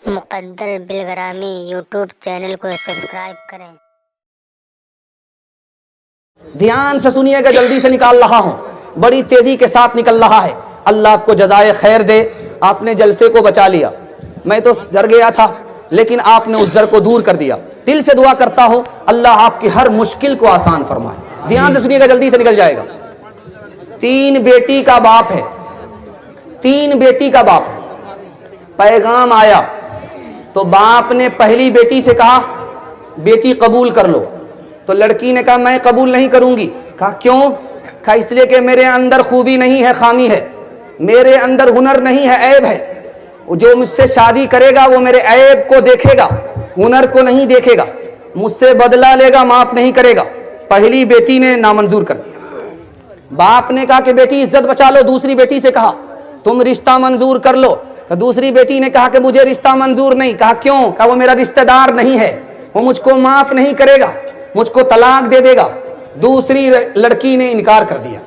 मुक़द्दर Bilgrami YouTube channel को subscribe करें। ध्यान से सुनिएगा, जल्दी से निकाल रहा हूं, बड़ी तेजी के साथ निकल रहा है। अल्लाह आपको जज़ाए खैर दे। आपने जलसे को बचा लिया। मैं तो डर गया था, लेकिन आपने उस डर को दूर कर दिया। दिल से दुआ करता हूं अल्लाह आपकी हर मुश्किल को आसान फरमाए। ध्यान से सुनिएगा, जल्दी से निकल जाएगा। 3 बेटी का बाप है, 3 बेटी का बाप है। पैगाम आया तो बाप ने पहली बेटी से कहा बेटी कबूल कर लो। तो लड़की ने कहा मैं कबूल नहीं करूंगी। कहा क्यों? कहा इसलिए कि मेरे अंदर खूबी नहीं है, खामी है, मेरे अंदर हुनर नहीं है, ऐब है। जो मुझसे शादी करेगा वो मेरे ऐब को देखेगा, हुनर को नहीं देखेगा, मुझसे बदला लेगा, माफ नहीं करेगा। पहली बेटी ने नामंजूर कर दिया। बाप ने कहा कि बेटी इज्जत बचा लो। दूसरी बेटी से कहा तुम रिश्ता मंजूर कर लो। तो दूसरी बेटी ने कहा कि मुझे रिश्ता मंजूर नहीं। कहा क्यों? कहा वो मेरा रिश्तेदार नहीं है, वो मुझको माफ नहीं करेगा, मुझको तलाक दे देगा। दूसरी लड़की ने इनकार कर दिया।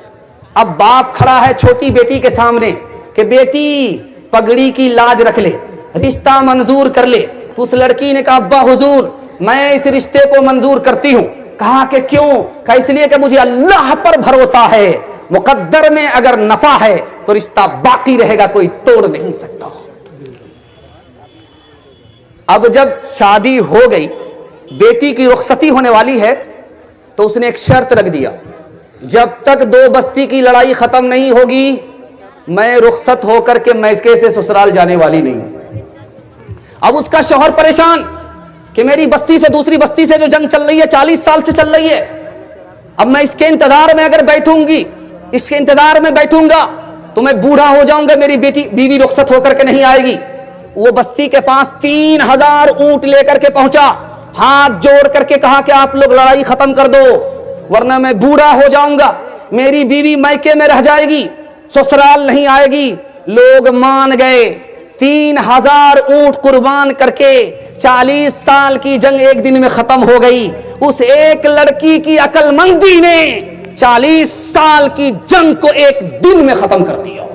अब बाप खड़ा है छोटी बेटी के सामने कि बेटी पगड़ी की लाज रख ले, रिश्ता मंजूर कर ले। तो उस लड़की ने कहा अब्बा हुजूर मैं इस रिश्ते को मंजूर करती हूं। कहा कि क्यों? कहा इसलिए कि मुझे अल्लाह पर भरोसा है, मुकद्दर में अगर नफा है तो रिश्ता बाकी रहेगा, कोई तोड़ नहीं सकता। अब जब शादी हो गई, बेटी की रुखसती होने वाली है, तो उसने एक शर्त रख दिया, जब तक 2 बस्ती की लड़ाई खत्म नहीं होगी मैं रुखसत होकर के मैके से ससुराल जाने वाली नहीं हूं। अब उसका शौहर परेशान कि मेरी बस्ती से दूसरी बस्ती से जो जंग चल रही है 40 साल से चल रही है, अब मैं इसके इंतजार में अगर बैठूंगी, इसके इंतजार में बैठूंगा तो मैं बूढ़ा हो जाऊंगा, मेरी बीवी रुखसत होकर के नहीं आएगी। वो बस्ती के पास 3000 ऊंट लेकर के पहुंचा, हाथ जोड़ करके कहा कि आप लोग लड़ाई खत्म कर दो वरना मैं बूढ़ा हो जाऊंगा, मेरी बीवी मैके में रह जाएगी, ससुराल नहीं आएगी। लोग मान गए। 3000 ऊंट कुर्बान करके 40 साल की जंग एक दिन में खत्म हो गई। उस एक लड़की की अक्लमंदी ने 40 साल की जंग को एक दिन में खत्म कर दिया।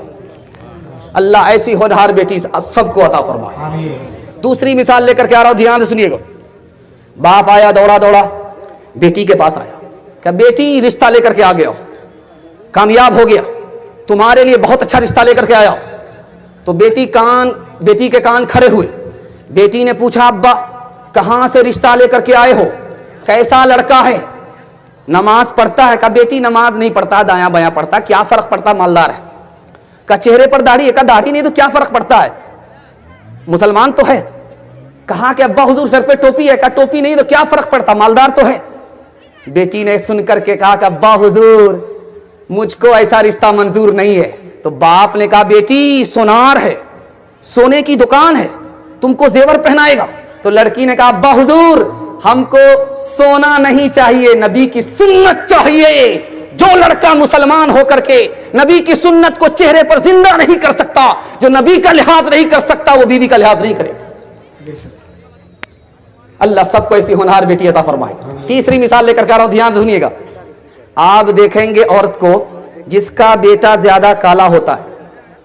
अल्लाह ऐसी होनहार बेटी सबको अता फरमाए। दूसरी मिसाल लेकर के आ रहा हूं, ध्यान से सुनिएगा। बाप आया दौड़ा दौड़ा बेटी के पास आया, क्या बेटी रिश्ता लेकर के आ गया, कामयाब हो गया, तुम्हारे लिए बहुत अच्छा रिश्ता लेकर के आया। तो बेटी के कान खड़े हुए। बेटी ने पूछा अब्बा कहां से रिश्ता लेकर के आए हो, कैसा लड़का है, नमाज पढ़ता है? कहा बेटी नमाज नहीं पढ़ता, दायां बायां पढ़ता, क्या फर्क पड़ता, मालदार है। का चेहरे पर दाढ़ी है? का दाढ़ी नहीं तो क्या फर्क पड़ता है, मुसलमान तो है। कहा कि अब्बा हुजूर सर पे टोपी है? का टोपी नहीं तो क्या फर्क पड़ता, मालदार तो है। बेटी ने सुनकर के कहा कि अब्बा हुजूर मुझको ऐसा रिश्ता मंजूर नहीं है। तो बाप ने कहा बेटी सोनार है, सोने की दुकान है, तुमको जेवर पहनाएगा। तो लड़की ने कहा अब्बा हुजूर हमको सोना नहीं चाहिए, नबी की सुन्नत चाहिए। जो लड़का मुसलमान होकर के नबी की सुन्नत को चेहरे पर जिंदा नहीं कर सकता, जो नबी का लिहाज नहीं कर सकता, वो बीवी का लिहाज नहीं करेगा। अल्लाह सबको ऐसी होनहार बेटी अता फरमाए। तीसरी मिसाल लेकर के आ रहा हूं, ध्यान से सुनिएगा। आप देखेंगे औरत को जिसका बेटा ज्यादा काला होता है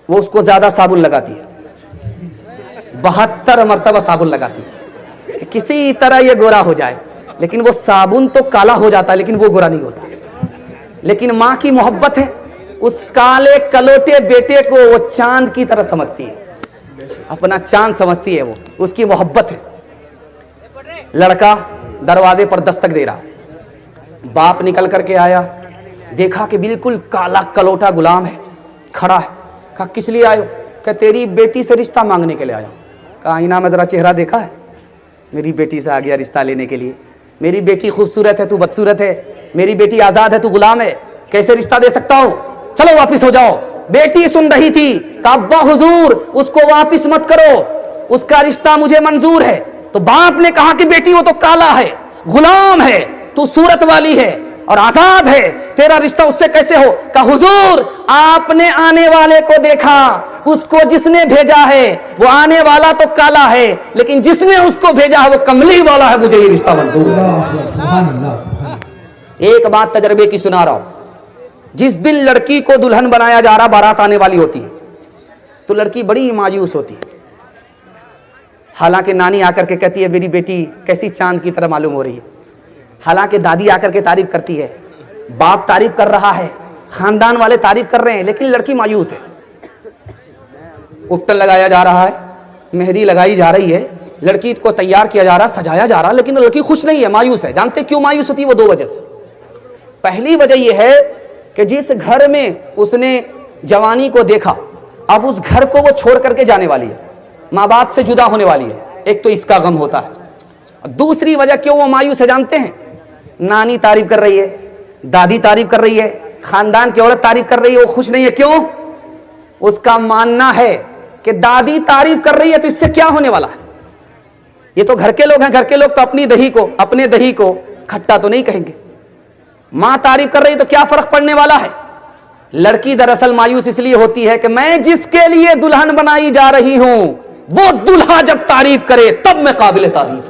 वो उसको ज्यादा साबुन लगाती है, 72 मरतबा साबुन लगाती है कि किसी तरह ये गोरा हो जाए। लेकिन वो साबुन तो काला हो जाता है लेकिन वो गोरा नहीं होता। लेकिन माँ की मोहब्बत है, उस काले कलोटे बेटे को वो चांद की तरह समझती है, अपना चांद समझती है, वो उसकी मोहब्बत है। लड़का दरवाजे पर दस्तक दे रहा, बाप निकल करके आया, देखा कि बिल्कुल काला कलोटा गुलाम है, खड़ा है। कहा किस लिए आयो? क्या तेरी बेटी से रिश्ता मांगने के लिए आया। कहा आईना में जरा चेहरा देखा है, मेरी बेटी से आ गया रिश्ता लेने के लिए। मेरी बेटी खूबसूरत है, तू बदसूरत है, मेरी बेटी आजाद है, तू गुलाम है, कैसे रिश्ता दे सकता हो, चलो वापिस हो जाओ। बेटी सुन रही थी, कहा अब्बा हुजूर उसको वापिस मत करो, उसका रिश्ता मुझे मंजूर है। तो बाप ने कहा कि बेटी वो तो काला है, गुलाम है, तू सूरत वाली है और आजाद है, तेरा रिश्ता उससे कैसे हो। कहा हुजूर आपने आने वाले को देखा, उसको जिसने भेजा है वो आने वाला तो काला है लेकिन जिसने उसको भेजा है वो कमली वाला है, मुझे ये रिश्ता मंजूर है। एक बात तजर्बे की सुना रहा हूं। जिस दिन लड़की को दुल्हन बनाया जा रहा, बारात आने वाली होती है, तो लड़की बड़ी मायूस होती है, حالانکہ نانی آ کر کے کہتی ہے میری بیٹی کیسی چاند کی طرح معلوم ہو رہی ہے، حالانکہ دادی آ کر کے تعریف کرتی ہے، باپ تعریف کر رہا ہے، خاندان والے تعریف کر رہے ہیں، لیکن لڑکی مایوس ہے. ابٹن لگایا جا رہا ہے، مہندی لگائی جا رہی ہے، لڑکی کو تیار کیا جا رہا، سجایا جا رہا، لیکن لڑکی خوش نہیں ہے، مایوس ہے. جانتے کیوں مایوس ہوتی ہے؟ وہ دو وجہ سے. پہلی وجہ یہ ہے کہ جس گھر میں اس نے جوانی کو دیکھا، اب اس گھر کو وہ چھوڑ کر کے جانے والی ہے، ماں باپ سے جدا ہونے والی ہے. ایک تو اس کا غم ہوتا ہے. دوسری وجہ کیوں وہ مایوس ہے جانتے ہیں؟ نانی تعریف کر رہی ہے، دادی تعریف کر رہی ہے، خاندان کی عورت تعریف کر رہی ہے، وہ خوش نہیں ہے. کیوں؟ اس کا ماننا ہے کہ دادی تعریف کر رہی ہے تو اس سے کیا ہونے والا ہے؟ یہ تو گھر کے لوگ ہیں، گھر کے لوگ تو اپنے دہی کو کھٹا تو نہیں کہیں گے. ماں تعریف کر رہی ہے تو کیا فرق پڑنے والا ہے؟ لڑکی دراصل مایوس اس لیے ہوتی ہے کہ میں جس کے لیے دلہن بنائی جا رہی ہوں وہ دلہا جب تعریف کرے تب میں قابل تعریف ہوں.